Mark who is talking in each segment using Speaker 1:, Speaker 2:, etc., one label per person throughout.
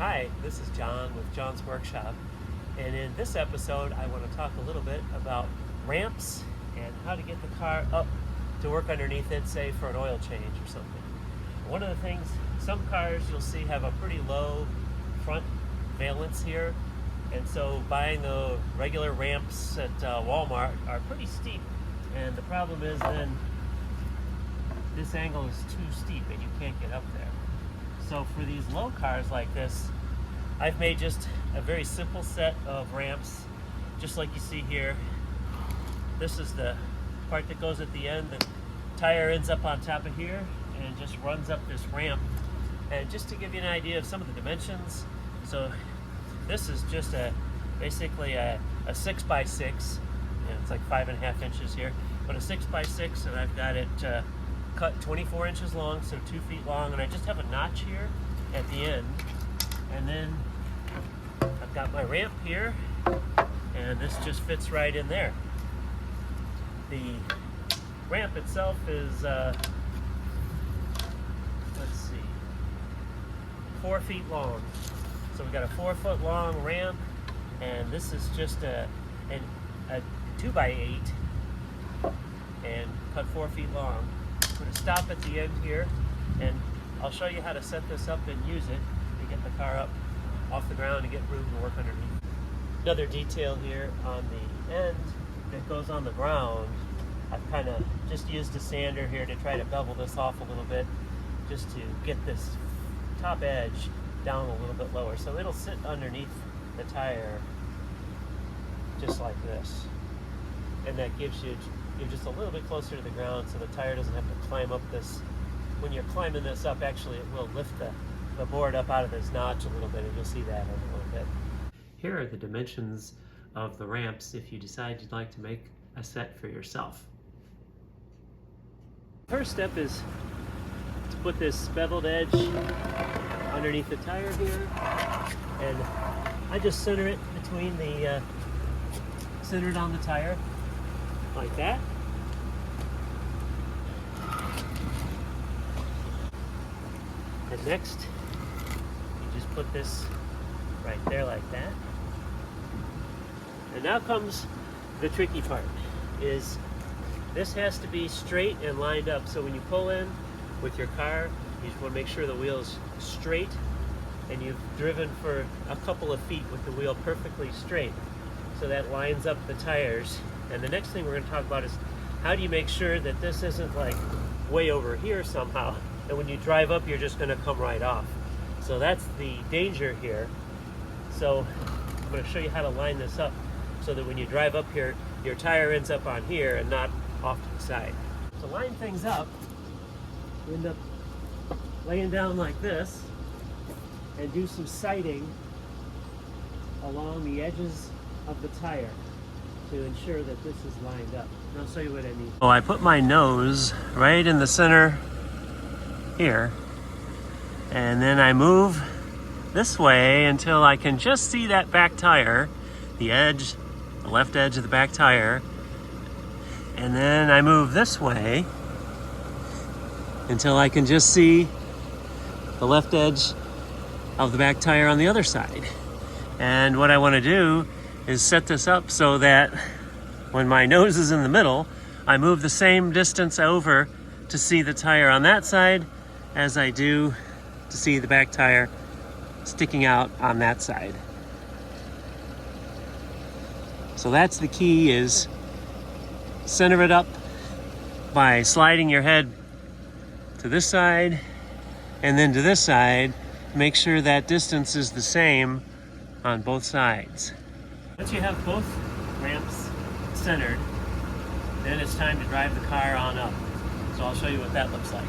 Speaker 1: Hi, this is John with John's Workshop, and in this episode I want to talk a little bit about ramps and how to get the car up to work underneath it, say for an oil change or something. One of the things, some cars you'll see have a pretty low front valance here, and so buying the regular ramps at Walmart are pretty steep, and the problem is then this angle is too steep and you can't get up there. So for these low cars like this, I've made just a very simple set of ramps, just like you see here. This is the part that goes at the end. The tire ends up on top of here and just runs up this ramp. And just to give you an idea of some of the dimensions, so this is just basically a 6x6, and it's like 5.5 inches here, but a 6x6, and I've got it cut 24 inches long, so 2 feet long, and I just have a notch here at the end. And then I've got my ramp here, and this just fits right in there. The ramp itself is, let's see, 4 feet long. So we've got a 4 foot long ramp, and this is just a 2x8, and cut 4 feet long. Put a stop at the end here, and I'll show you how to set this up and use it to get the car up off the ground and get room to work underneath. Another detail here on the end that goes on the ground, I've kind of just used a sander here to try to bevel this off a little bit, just to get this top edge down a little bit lower, so it'll sit underneath the tire just like this, and that gives you just a little bit closer to the ground, so the tire doesn't have to climb up this. When you're climbing this up, actually it will lift the board up out of this notch a little bit, and you'll see that in a little bit. Here are the dimensions of the ramps if you decide you'd like to make a set for yourself. First step is to put this beveled edge underneath the tire here, and I just center it between the centered on the tire like that. And next, you just put this right there like that. And now comes the tricky part, is this has to be straight and lined up. So when you pull in with your car, you just want to make sure the wheel's straight, and you've driven for a couple of feet with the wheel perfectly straight. So that lines up the tires. And the next thing we're going to talk about is how do you make sure that this isn't like way over here somehow, and when you drive up you're just going to come right off. So that's the danger here. So I'm going to show you how to line this up so that when you drive up here, your tire ends up on here and not off to the side. To line things up, you end up laying down like this and do some sighting along the edges of the tire to ensure that this is lined up. And I'll show you what I mean. Oh, I put my nose right in the center here, and then I move this way until I can just see that back tire, the edge, the left edge of the back tire, and then I move this way until I can just see the left edge of the back tire on the other side. And what I want to do is set this up so that when my nose is in the middle, I move the same distance over to see the tire on that side as I do to see the back tire sticking out on that side. So that's the key, is center it up by sliding your head to this side and then to this side. Make sure that distance is the same on both sides. Once you have both ramps centered, then it's time to drive the car on up. So I'll show you what that looks like.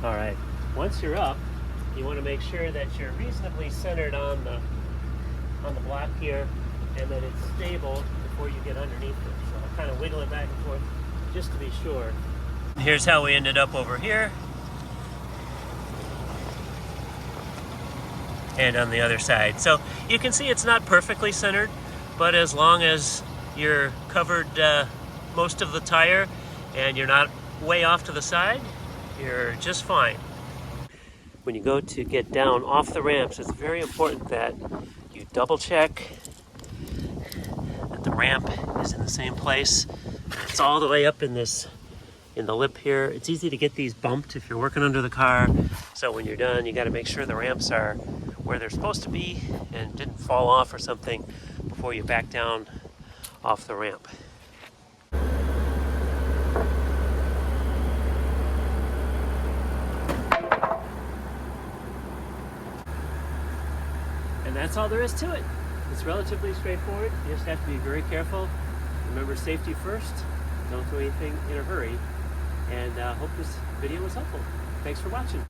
Speaker 1: All right, once you're up, you want to make sure that you're reasonably centered on the block here, and that it's stable before you get underneath it. So I'll kind of wiggle it back and forth just to be sure. Here's how we ended up over here. And on the other side. So you can see it's not perfectly centered, but as long as you're covered most of the tire and you're not way off to the side, you're just fine. When you go to get down off the ramps, it's very important that you double check that the ramp is in the same place. It's all the way up in the lip here. It's easy to get these bumped if you're working under the car. So when you're done, you got to make sure the ramps are where they're supposed to be and didn't fall off or something before you back down off the ramp. And that's all there is to it. It's relatively straightforward. You just have to be very careful. Remember, safety first. Don't do anything in a hurry. And hope this video was helpful. Thanks for watching.